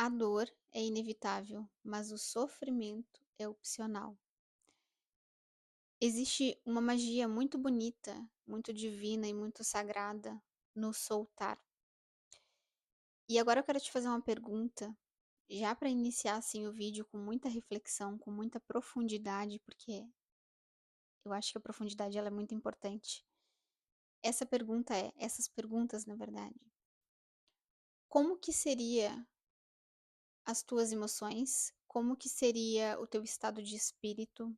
A dor é inevitável, mas o sofrimento é opcional. Existe uma magia muito bonita, muito divina e muito sagrada no soltar. E agora eu quero te fazer uma pergunta, já para iniciar assim o vídeo com muita reflexão, com muita profundidade, porque eu acho que a profundidade ela é muito importante. Essas perguntas, na verdade. Como que seria as tuas emoções? Como que seria o teu estado de espírito?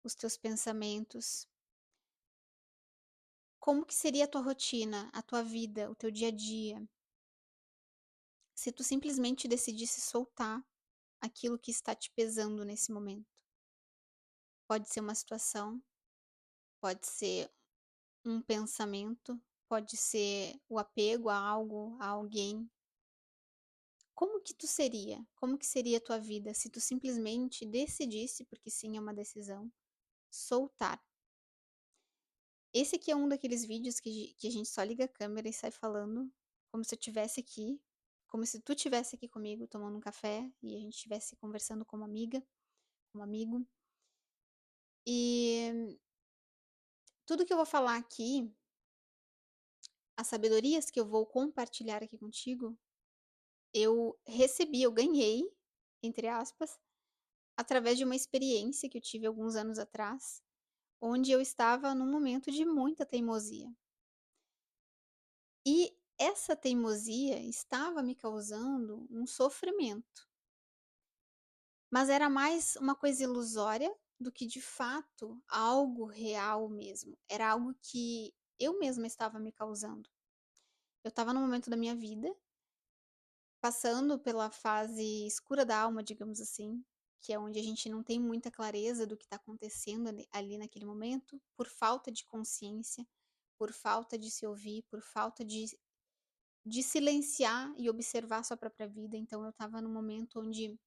Os teus pensamentos? Como que seria a tua rotina, a tua vida, o teu dia a dia, se tu simplesmente decidisse soltar aquilo que está te pesando nesse momento? Pode ser uma situação, pode ser um pensamento, pode ser o apego a algo, a alguém. Como que tu seria? Como que seria a tua vida se tu simplesmente decidisse, porque sim, é uma decisão, soltar? Esse aqui é um daqueles vídeos que a gente só liga a câmera e sai falando, como se eu estivesse aqui, como se tu estivesse aqui comigo tomando um café e a gente estivesse conversando como amiga, como amigo. E tudo que eu vou falar aqui, as sabedorias que eu vou compartilhar aqui contigo, eu ganhei, entre aspas, através de uma experiência que eu tive alguns anos atrás, onde eu estava num momento de muita teimosia. E essa teimosia estava me causando um sofrimento, mas era mais uma coisa ilusória do que de fato algo real mesmo. Era algo que eu mesma estava me causando. Eu estava num momento da minha vida, passando pela fase escura da alma, digamos assim, que é onde a gente não tem muita clareza do que está acontecendo ali naquele momento, por falta de consciência, por falta de se ouvir, por falta de silenciar e observar sua própria vida. Então eu estava num momento onde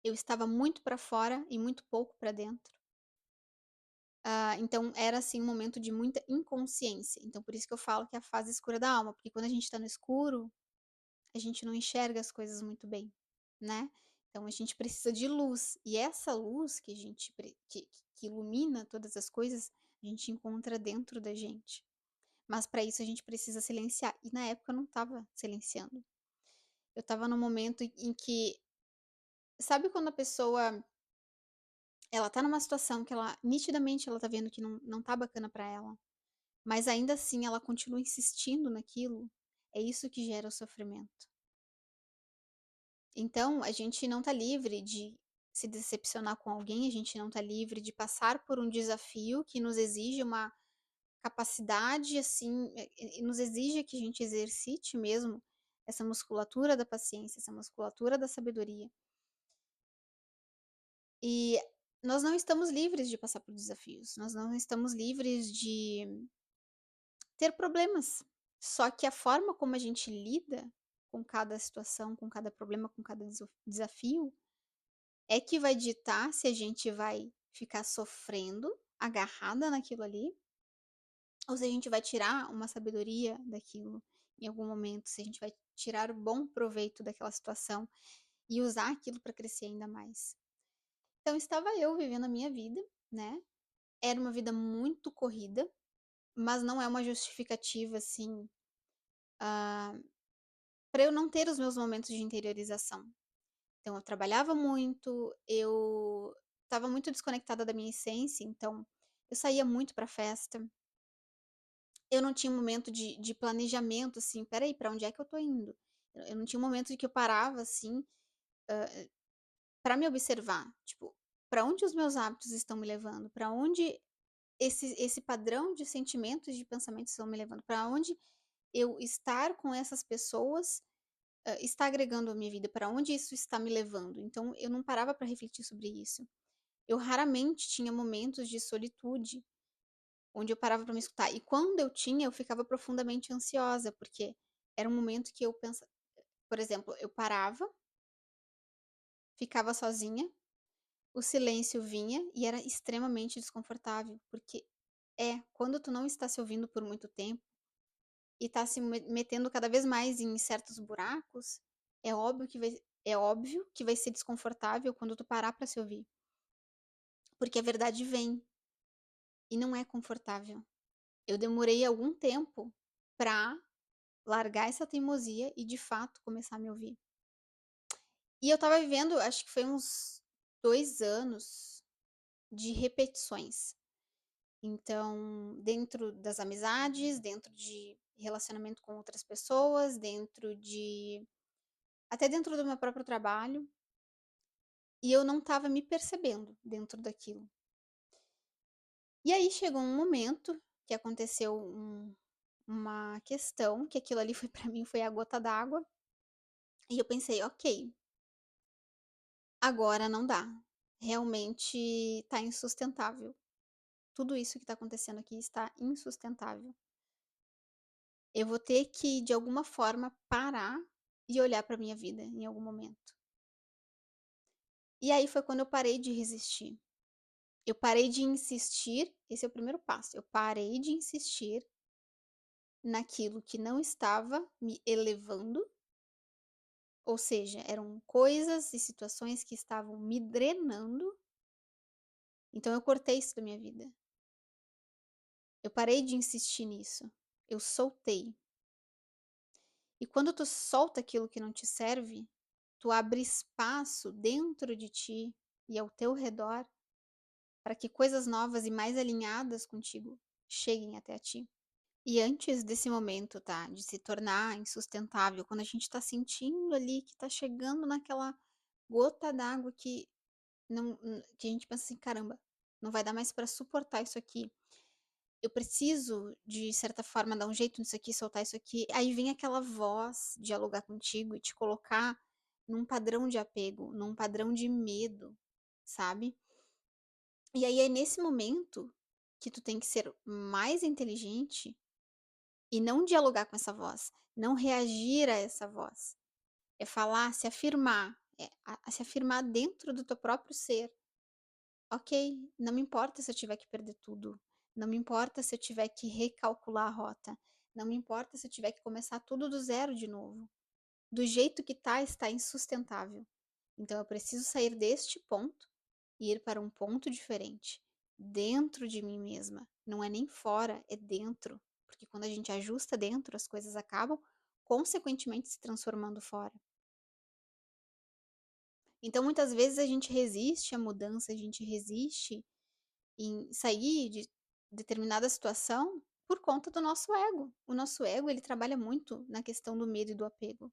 eu estava muito para fora e muito pouco para dentro. Então era assim um momento de muita inconsciência. Então por isso que eu falo que é a fase escura da alma, porque quando a gente está no escuro, a gente não enxerga as coisas muito bem, né? Então a gente precisa de luz. E essa luz que a gente que ilumina todas as coisas, a gente encontra dentro da gente. Mas para isso a gente precisa silenciar. E na época eu não estava silenciando. Eu estava num momento em que, sabe quando a pessoa, ela tá numa situação que ela, nitidamente ela tá vendo que não tá bacana pra ela, mas ainda assim ela continua insistindo naquilo, é isso que gera o sofrimento. Então, a gente não tá livre de se decepcionar com alguém, a gente não tá livre de passar por um desafio que nos exige uma capacidade, assim, e nos exige que a gente exercite mesmo essa musculatura da paciência, essa musculatura da sabedoria. E nós não estamos livres de passar por desafios, nós não estamos livres de ter problemas. Só que a forma como a gente lida com cada situação, com cada problema, com cada desafio, é que vai ditar se a gente vai ficar sofrendo, agarrada naquilo ali, ou se a gente vai tirar uma sabedoria daquilo em algum momento, se a gente vai tirar bom proveito daquela situação e usar aquilo para crescer ainda mais. Então estava eu vivendo a minha vida, né? Era uma vida muito corrida, mas não é uma justificativa assim, para eu não ter os meus momentos de interiorização. Então eu trabalhava muito, eu estava muito desconectada da minha essência, então eu saía muito para festa. Eu não tinha um momento de planejamento assim, espera aí, para onde é que eu tô indo? Eu não tinha um momento de que eu parava assim, para me observar, tipo, para onde os meus hábitos estão me levando? Para onde esse padrão de sentimentos, de pensamentos estão me levando? Para onde eu estar com essas pessoas está agregando à minha vida? Para onde isso está me levando? Então eu não parava para refletir sobre isso. Eu raramente tinha momentos de solitude onde eu parava para me escutar. E quando eu tinha, eu ficava profundamente ansiosa, porque era um momento que eu pensava, por exemplo, eu parava, ficava sozinha, o silêncio vinha e era extremamente desconfortável, porque quando tu não está se ouvindo por muito tempo e está se metendo cada vez mais em certos buracos, É óbvio que vai ser desconfortável quando tu parar pra se ouvir, porque a verdade vem e não é confortável. Eu demorei algum tempo pra largar essa teimosia e de fato começar a me ouvir. E eu estava vivendo, acho que foi uns 2 anos de repetições. Então, dentro das amizades, dentro de relacionamento com outras pessoas, até dentro do meu próprio trabalho, e eu não estava me percebendo dentro daquilo. E aí chegou um momento que aconteceu uma questão, que aquilo ali foi para mim foi a gota d'água, e eu pensei: "Ok, agora não dá. Realmente tá insustentável. Tudo isso que tá acontecendo aqui está insustentável. Eu vou ter que, de alguma forma, parar e olhar pra minha vida em algum momento". E aí foi quando eu parei de resistir. Eu parei de insistir, esse é o primeiro passo. Eu parei de insistir naquilo que não estava me elevando, ou seja, eram coisas e situações que estavam me drenando, então eu cortei isso da minha vida. Eu parei de insistir nisso. Eu soltei. E quando tu solta aquilo que não te serve, tu abre espaço dentro de ti e ao teu redor para que coisas novas e mais alinhadas contigo cheguem até a ti. E antes desse momento, tá, de se tornar insustentável, quando a gente tá sentindo ali que tá chegando naquela gota d'água que não, que a gente pensa assim, caramba, não vai dar mais para suportar isso aqui. Eu preciso, de certa forma, dar um jeito nisso aqui, soltar isso aqui. Aí vem aquela voz dialogar contigo e te colocar num padrão de apego, num padrão de medo, sabe? E aí é nesse momento que tu tem que ser mais inteligente e não dialogar com essa voz, não reagir a essa voz. É falar, se afirmar, a se afirmar dentro do teu próprio ser. Ok, não me importa se eu tiver que perder tudo. Não me importa se eu tiver que recalcular a rota. Não me importa se eu tiver que começar tudo do zero de novo. Do jeito que tá, está insustentável. Então eu preciso sair deste ponto e ir para um ponto diferente, dentro de mim mesma. Não é nem fora, é dentro. Porque quando a gente ajusta dentro, as coisas acabam, consequentemente, se transformando fora. Então, muitas vezes a gente resiste à mudança, a gente resiste em sair de determinada situação por conta do nosso ego. O nosso ego, ele trabalha muito na questão do medo e do apego.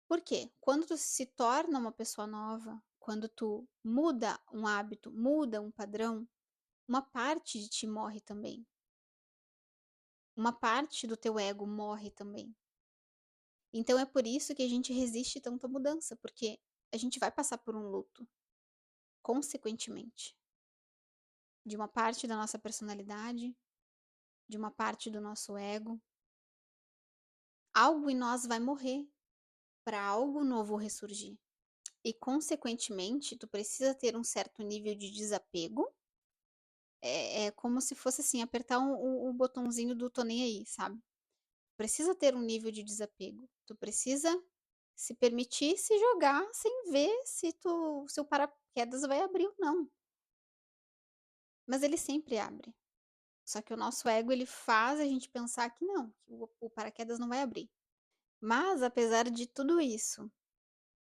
Por quê? Quando tu se torna uma pessoa nova, quando tu muda um hábito, muda um padrão, uma parte de ti morre também. Uma parte do teu ego morre também. Então é por isso que a gente resiste tanto à mudança, porque a gente vai passar por um luto, consequentemente, de uma parte da nossa personalidade, de uma parte do nosso ego. Algo em nós vai morrer para algo novo ressurgir. E, consequentemente, tu precisa ter um certo nível de desapego. É como se fosse assim, apertar o botãozinho do tô nem aí, sabe? Precisa ter um nível de desapego. Tu precisa se permitir se jogar sem ver se o paraquedas vai abrir ou não. Mas ele sempre abre. Só que o nosso ego ele faz a gente pensar que não, que o paraquedas não vai abrir. Mas apesar de tudo isso,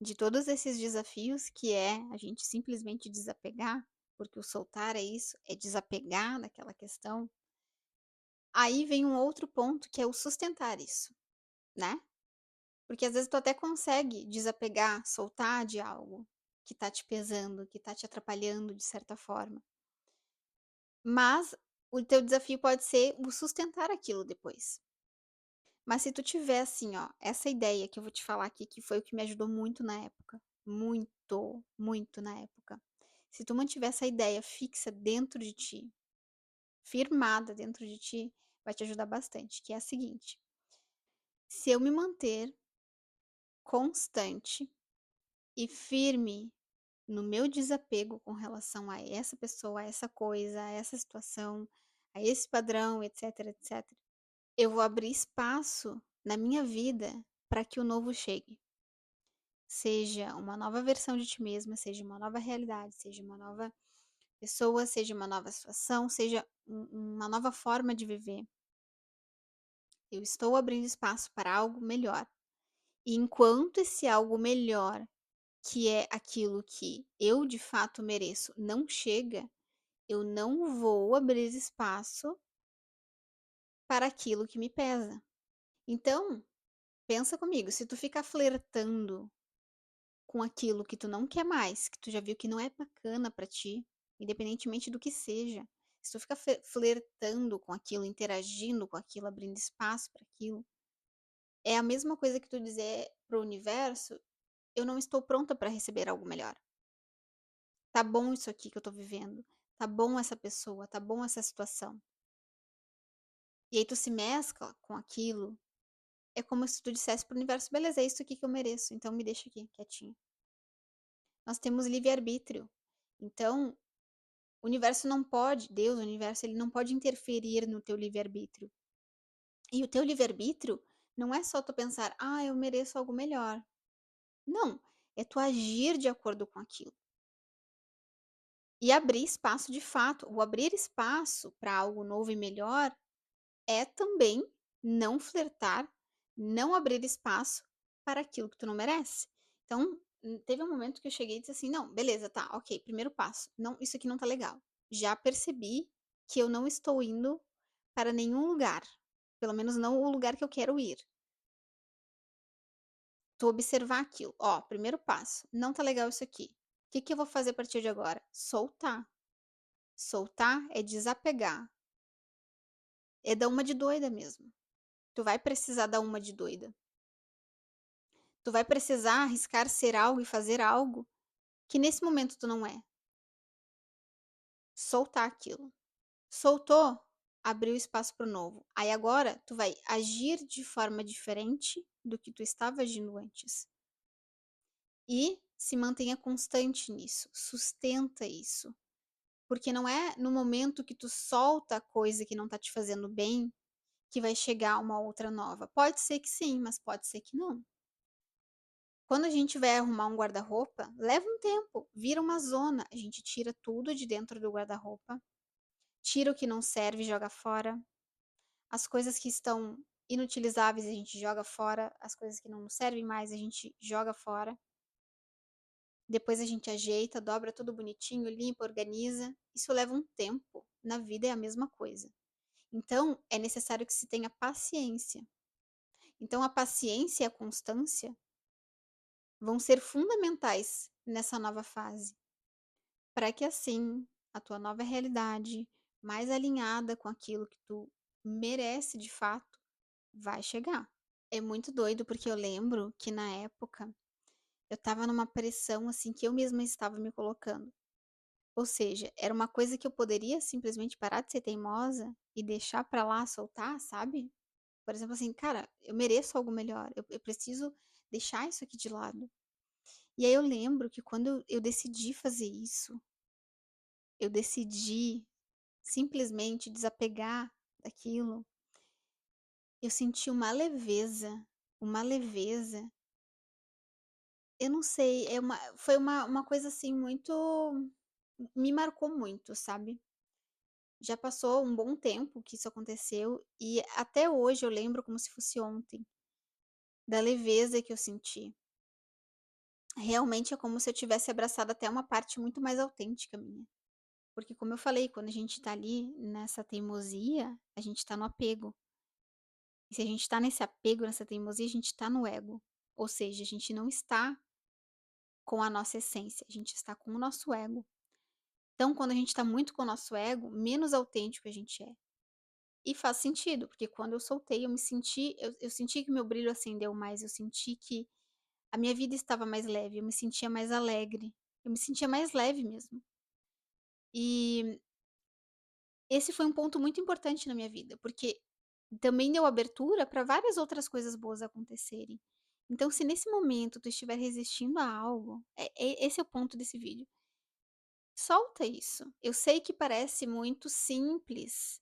de todos esses desafios que é a gente simplesmente desapegar, porque o soltar é isso, é desapegar daquela questão. Aí vem um outro ponto que é o sustentar isso, né? Porque às vezes tu até consegue desapegar, soltar de algo que tá te pesando, que tá te atrapalhando de certa forma. Mas o teu desafio pode ser o sustentar aquilo depois. Mas se tu tiver assim, ó, essa ideia que eu vou te falar aqui, que foi o que me ajudou muito na época, muito, muito na época. Se tu mantiver essa ideia fixa dentro de ti, firmada dentro de ti, vai te ajudar bastante, que é a seguinte: se eu me manter constante e firme no meu desapego com relação a essa pessoa, a essa coisa, a essa situação, a esse padrão, etc, etc, eu vou abrir espaço na minha vida para que o novo chegue. seja uma nova versão de ti mesma, seja uma nova realidade, seja uma nova pessoa, seja uma nova situação, seja uma nova forma de viver. Eu estou abrindo espaço para algo melhor. E enquanto esse algo melhor, que é aquilo que eu de fato mereço, não chega, eu não vou abrir espaço para aquilo que me pesa. Então, pensa comigo, se tu ficar flertando com aquilo que tu não quer mais, que tu já viu que não é bacana pra ti, independentemente do que seja, se tu ficar flertando com aquilo, interagindo com aquilo, abrindo espaço para aquilo, é a mesma coisa que tu dizer pro universo: eu não estou pronta para receber algo melhor. Tá bom isso aqui que eu tô vivendo. Tá bom essa pessoa, tá bom essa situação. E aí tu se mescla com aquilo. É como se tu dissesse pro universo: beleza, é isso aqui que eu mereço, então me deixa aqui, quietinho. Nós temos livre-arbítrio. Então, o universo não pode, Deus, o universo, ele não pode interferir no teu livre-arbítrio. E o teu livre-arbítrio não é só tu pensar, ah, eu mereço algo melhor. Não, é tu agir de acordo com aquilo. E abrir espaço de fato. O abrir espaço para algo novo e melhor é também não flertar, não abrir espaço para aquilo que tu não merece. Então, teve um momento que eu cheguei e disse assim: não, beleza, tá, ok, primeiro passo. Não, isso aqui não tá legal. Já percebi que eu não estou indo para nenhum lugar. Pelo menos não o lugar que eu quero ir. Tu observar aquilo. Ó, primeiro passo. Não tá legal isso aqui. O que que eu vou fazer a partir de agora? Soltar. Soltar é desapegar. É dar uma de doida mesmo. Tu vai precisar dar uma de doida. Tu vai precisar arriscar ser algo e fazer algo que nesse momento tu não é. Soltar aquilo. Soltou, abriu espaço para o novo. Aí agora tu vai agir de forma diferente do que tu estava agindo antes. E se mantenha constante nisso, sustenta isso. Porque não é no momento que tu solta a coisa que não tá te fazendo bem que vai chegar uma outra nova. Pode ser que sim, mas pode ser que não. Quando a gente vai arrumar um guarda-roupa, leva um tempo, vira uma zona. A gente tira tudo de dentro do guarda-roupa, tira o que não serve e joga fora. As coisas que estão inutilizáveis a gente joga fora, as coisas que não nos servem mais a gente joga fora. Depois a gente ajeita, dobra tudo bonitinho, limpa, organiza. Isso leva um tempo. Na vida é a mesma coisa. Então, é necessário que se tenha paciência. Então, a paciência e a constância vão ser fundamentais nessa nova fase, para que assim a tua nova realidade, mais alinhada com aquilo que tu merece de fato, vai chegar. É muito doido porque eu lembro que na época eu estava numa pressão assim que eu mesma estava me colocando. Ou seja, era uma coisa que eu poderia simplesmente parar de ser teimosa e deixar pra lá, soltar, sabe? Por exemplo, assim, cara, eu mereço algo melhor, eu preciso deixar isso aqui de lado. E aí eu lembro que quando eu decidi fazer isso, eu decidi simplesmente desapegar daquilo, eu senti uma leveza. Eu não sei, foi uma coisa assim muito. Me marcou muito, sabe? Já passou um bom tempo que isso aconteceu e até hoje eu lembro como se fosse ontem, da leveza que eu senti. Realmente é como se eu tivesse abraçado até uma parte muito mais autêntica minha. Porque, como eu falei, quando a gente tá ali nessa teimosia, a gente tá no apego. E se a gente tá nesse apego, nessa teimosia, a gente tá no ego. Ou seja, a gente não está com a nossa essência, a gente está com o nosso ego. Então, quando a gente tá muito com o nosso ego, menos autêntico a gente é. E faz sentido, porque quando eu soltei, eu senti que meu brilho acendeu mais, eu senti que a minha vida estava mais leve, eu me sentia mais alegre, eu me sentia mais leve mesmo. E esse foi um ponto muito importante na minha vida, porque também deu abertura para várias outras coisas boas acontecerem. Então, se nesse momento tu estiver resistindo a algo, esse é o ponto desse vídeo. Solta isso. Eu sei que parece muito simples.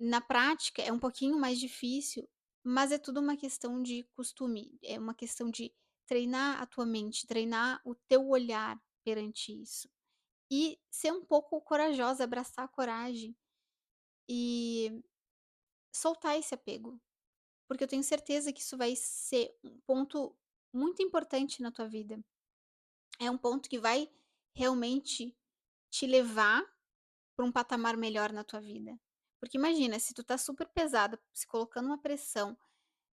Na prática é um pouquinho mais difícil, mas é tudo uma questão de costume, é uma questão de treinar a tua mente, treinar o teu olhar perante isso. E ser um pouco corajosa, abraçar a coragem e soltar esse apego, porque eu tenho certeza que isso vai ser um ponto muito importante na tua vida. É um ponto que vai realmente te levar para um patamar melhor na tua vida. Porque imagina, se tu tá super pesada, se colocando uma pressão,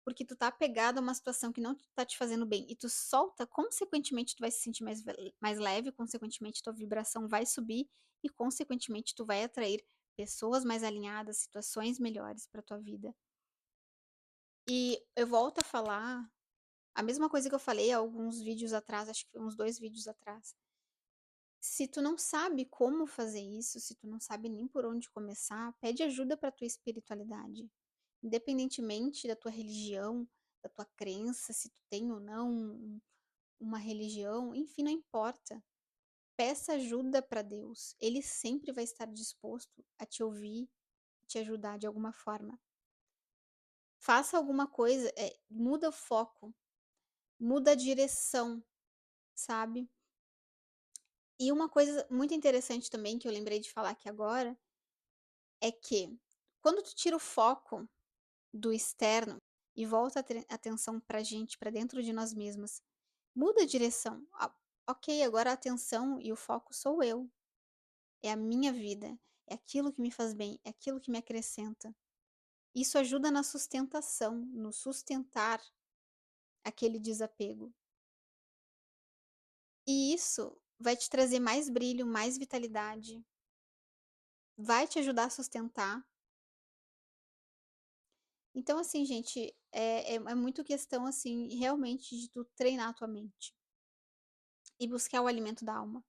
porque tu tá apegado a uma situação que não tá te fazendo bem e tu solta, consequentemente tu vai se sentir mais leve, consequentemente tua vibração vai subir e consequentemente tu vai atrair pessoas mais alinhadas, situações melhores para tua vida. E eu volto a falar a mesma coisa que eu falei há alguns vídeos atrás, acho que foi uns 2 vídeos atrás. Se tu não sabe como fazer isso, se tu não sabe nem por onde começar, pede ajuda para tua espiritualidade. Independentemente da tua religião, da tua crença, se tu tem ou não uma religião, enfim, não importa. Peça ajuda para Deus. Ele sempre vai estar disposto a te ouvir, te ajudar de alguma forma. Faça alguma coisa, muda o foco, muda a direção, sabe? E uma coisa muito interessante também que eu lembrei de falar aqui agora é que quando tu tira o foco do externo e volta a atenção pra gente, pra dentro de nós mesmas, muda a direção. Ok, agora a atenção e o foco sou eu. É a minha vida. É aquilo que me faz bem, é aquilo que me acrescenta. Isso ajuda na sustentação, no sustentar aquele desapego. E isso vai te trazer mais brilho, mais vitalidade, vai te ajudar a sustentar. Então, assim, gente, é muito questão, assim, realmente de tu treinar a tua mente e buscar o alimento da alma,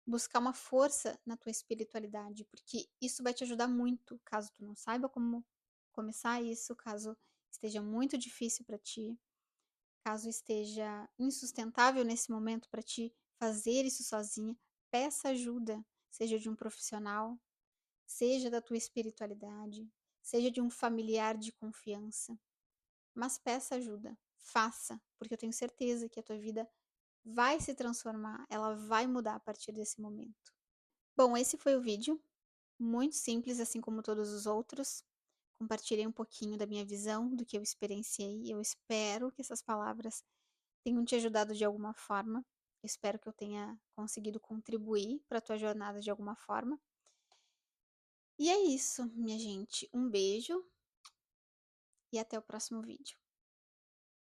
buscar uma força na tua espiritualidade, porque isso vai te ajudar muito, caso tu não saiba como começar isso, caso esteja muito difícil para ti, caso esteja insustentável nesse momento para ti fazer isso sozinha, peça ajuda, seja de um profissional, seja da tua espiritualidade, seja de um familiar de confiança. Mas peça ajuda, faça, porque eu tenho certeza que a tua vida vai se transformar, ela vai mudar a partir desse momento. Bom, esse foi o vídeo, muito simples, assim como todos os outros. Compartilhei um pouquinho da minha visão, do que eu experienciei. Eu espero que essas palavras tenham te ajudado de alguma forma. Eu espero que eu tenha conseguido contribuir para a tua jornada de alguma forma. E é isso, minha gente. Um beijo e até o próximo vídeo.